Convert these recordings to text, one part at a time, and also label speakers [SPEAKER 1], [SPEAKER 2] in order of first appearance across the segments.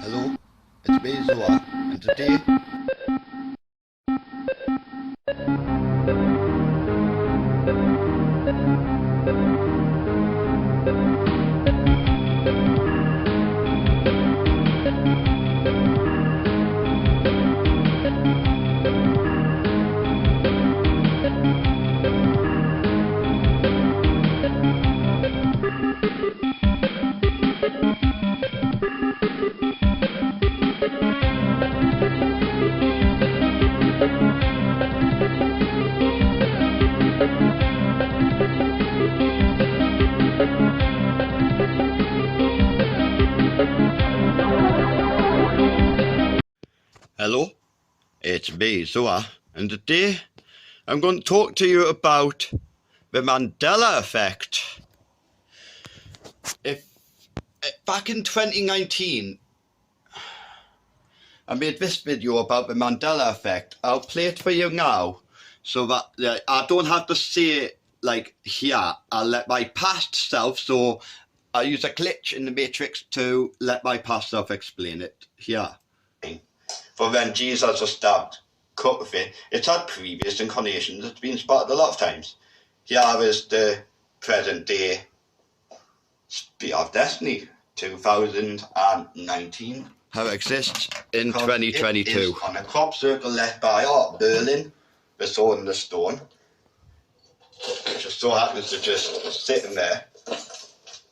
[SPEAKER 1] Hello, it's me, Zoa, and today Hello, it's me, Zoa, and today I'm going to talk to you about the Mandela Effect. Back in 2019, I made this video about the Mandela Effect. I'll play it for you now, so that I don't have to say it like here. I'll let my past self, so I'll use a glitch in the Matrix to let my past self explain it here. For when Jesus was stabbed, cut with it. It's had previous incarnations, it's been spotted a lot of times. Here is the present day Spear of Destiny 2019. How it exists in 2022. It is on a crop circle left by Berlin, the sword and the stone. It just so happens to just sitting there,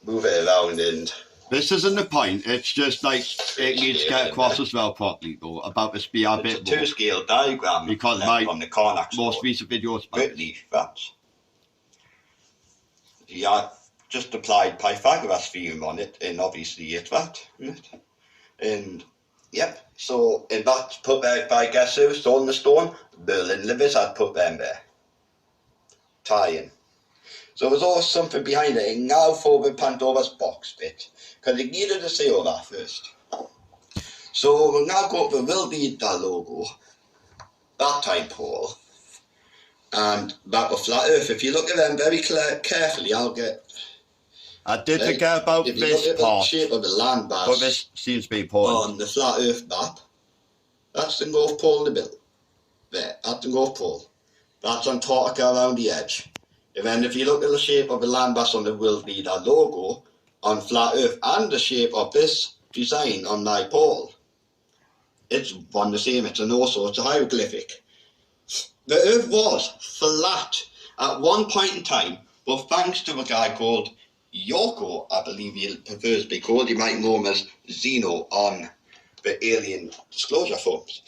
[SPEAKER 1] move it around, and this isn't the point, it's just like it needs to get across as well properly though, about the spear a bit more. It's a 2-scale diagram because my from the Karnak most recent videos Brittany that's just applied Pythagoras theorem on it, and obviously it's that, isn't it? And yep, so and that's put there by guess who? Sword and the Stone, Berlin Livers had put them there. Tie-in. So there's always something behind it, and now for the Pandora's box bit, because it needed to say all that first. So we'll now go to the Will Need That logo, that time Paul, and that was Flat Earth. If you look at them very carefully, I did forget about this part. If you look at the shape of the land mass, but this seems to be important. On the Flat Earth map, that's the North Pole in the middle. There, that's the North Pole. That's Antarctica around the edge. And then if you look at the shape of the landmass on the World Leader logo on Flat Earth and the shape of this design on my pole, it's one the same, it's an also, it's a hieroglyphic. The Earth was flat at one point in time, but thanks to a guy called Yoko, I believe he prefers to be called, you might know him as Xeno on the Alien Disclosure forums,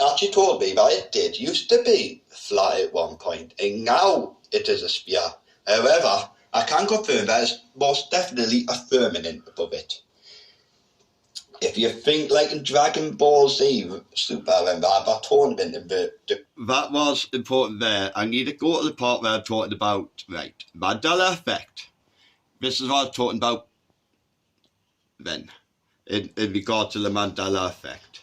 [SPEAKER 1] actually told me that it did used to be flat at one point, and now it is a spear. However, I can confirm that it's most definitely a firmament above it. If you think like in Dragon Ball Z Super, when that tournament in that was important there. I need to go to the part where I'm talking about, right, Mandela Effect. This is what I'm talking about then, in regard to the Mandela Effect.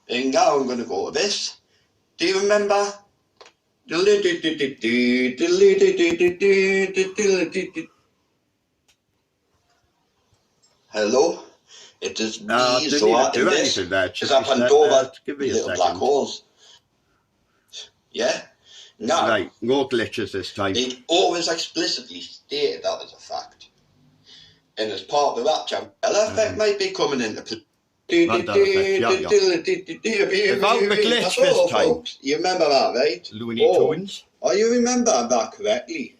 [SPEAKER 1] And now I'm going to go to this. Do you remember? Hello? It is me, Zoa, in this. Is a Pandora little black holes. Yeah? Now, right, no glitches this time. They always explicitly stated that as a fact. And as part of that, Mandela Effect might be coming into play. Without the glitch this time. Folks. You remember that, right? Looney Tunes. Oh, you remember that correctly.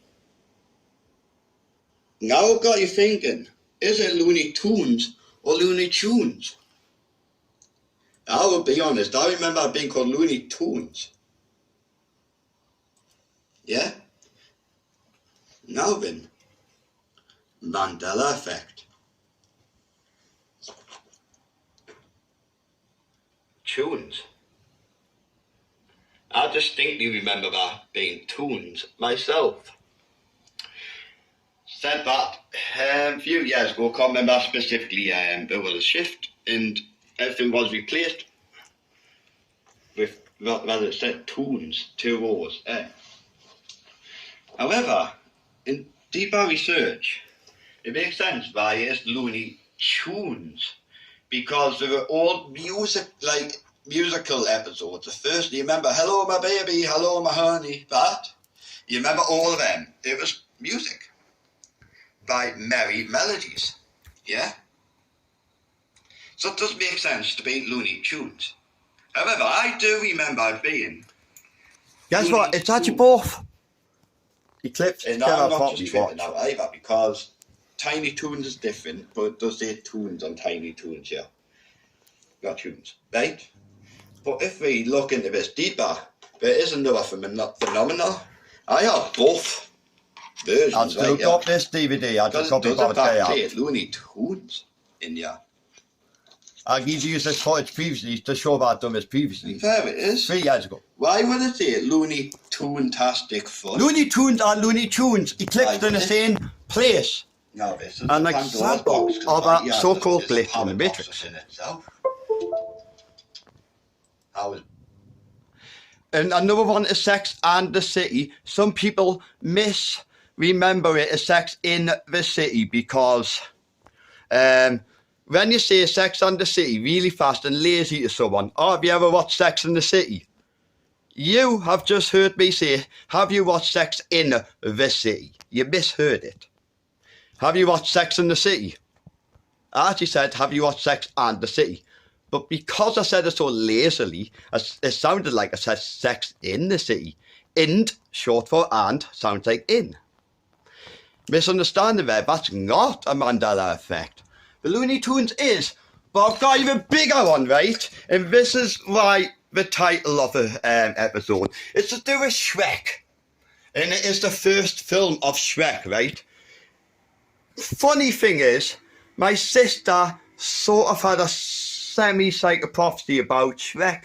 [SPEAKER 1] Now I've got you thinking, is it Looney Tunes or Looney Tunes? I will be honest, I remember it being called Looney Tunes. Yeah? Now then, Mandela Effect. Tunes. I distinctly remember that being tunes myself. Said that a few years ago, can't remember specifically, there was a shift and everything was replaced with, rather it said tunes, 2 O's. However, in deeper research, it makes sense why it's Looney Tunes. because they were all musical episodes. The first, you remember, hello my baby, hello my honey, that? You remember all of them? It was music by merry melodies, yeah? So it does make sense to be Looney Tunes. However, I do remember it being...
[SPEAKER 2] Guess what? It's actually both. Eclipse.
[SPEAKER 1] And I'm not just tripping out either, because Tiny Toons is different, but it does say tunes on Tiny Toons, yeah. Not tunes, right? But if we look into this deeper, there is another phenomenon. I have both versions.
[SPEAKER 2] I'll still got this DVD. I just got
[SPEAKER 1] it say Looney Tunes in here.
[SPEAKER 2] I've used this footage previously to show that I've done this previously.
[SPEAKER 1] There it is.
[SPEAKER 2] 3 years ago.
[SPEAKER 1] Why would it say Looney Toon-tastic fun?
[SPEAKER 2] Looney Tunes are Looney Tunes, eclipsed in the same place.
[SPEAKER 1] No, this is
[SPEAKER 2] an example of a so-called glitch in the Matrix.
[SPEAKER 1] In itself.
[SPEAKER 2] And another one is Sex and the City. Some people misremember it as Sex in the City because when you say Sex and the City really fast and lazy to someone, oh, have you ever watched Sex in the City? You have just heard me say, have you watched Sex in the City? You misheard it. Have you watched Sex in the City? I actually said, have you watched Sex and the City? But because I said it so lazily, it sounded like I said Sex in the City. And, short for and, sounds like in. Misunderstanding there, that's not a Mandela Effect. The Looney Tunes is, but I've got an even bigger one, right? And this is why the title of the episode is to do with Shrek. And it is the first film of Shrek, right? Funny thing is, my sister sort of had a semi-psychic prophecy about Shrek.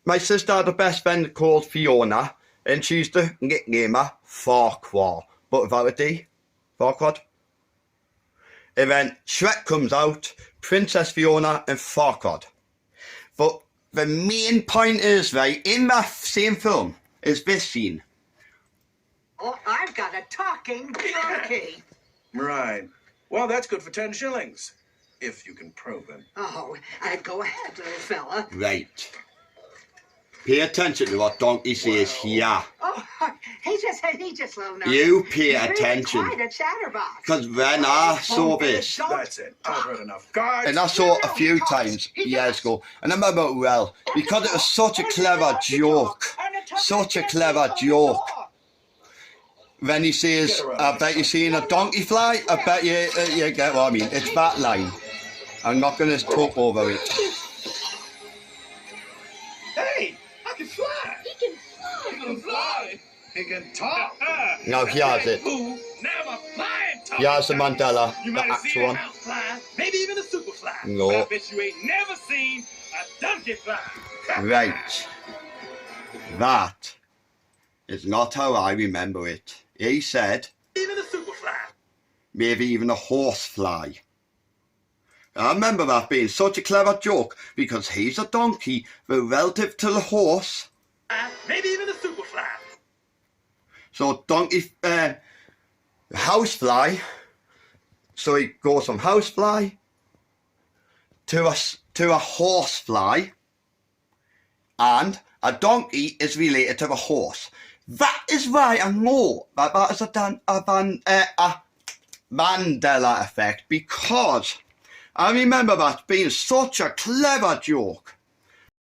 [SPEAKER 2] My sister had a best friend called Fiona, and she used to nickname her Farquaad, but without a D. Farquaad. And then Shrek comes out, Princess Fiona and Farquaad. But the main point is, right, in that same film, is this scene.
[SPEAKER 3] Oh, I've got a talking donkey.
[SPEAKER 4] Right. Well, that's good for 10 shillings. If you can prove it.
[SPEAKER 3] Oh, go ahead, little fella.
[SPEAKER 2] Right. Pay attention to what Donkey says here.
[SPEAKER 3] Oh, he just low now.
[SPEAKER 2] You pay attention.
[SPEAKER 3] Quite a chatterbox.
[SPEAKER 2] Because when I saw this,
[SPEAKER 4] That's it. I've heard enough. Guards.
[SPEAKER 2] and I saw it a few times years ago, and I remember it well, because it was such a clever joke. Such a clever joke. When he says, I bet you've seen a donkey fly, I bet you get what I mean. It's that line. I'm not going to talk over it.
[SPEAKER 4] Hey, I can fly.
[SPEAKER 5] He can fly.
[SPEAKER 4] He can fly. He can talk.
[SPEAKER 2] Now here's it.
[SPEAKER 4] Now I'm flying talk.
[SPEAKER 2] Here's the Mandela,
[SPEAKER 4] You
[SPEAKER 2] the
[SPEAKER 4] might have seen
[SPEAKER 2] actual
[SPEAKER 4] a
[SPEAKER 2] one.
[SPEAKER 4] Housefly, maybe even a Superfly.
[SPEAKER 2] No.
[SPEAKER 4] But I bet you ain't never seen a donkey fly.
[SPEAKER 2] Right. That is not how I remember it. He said,
[SPEAKER 4] Even a Superfly.
[SPEAKER 2] maybe even a horsefly. I remember that being such a clever joke because he's a donkey, but relative to the horse.
[SPEAKER 4] Maybe even a Superfly.
[SPEAKER 2] So donkey, housefly. So he goes from housefly to a horsefly, and a donkey is related to a horse. That is why I know that that is a Mandela Effect, because I remember that being such a clever joke.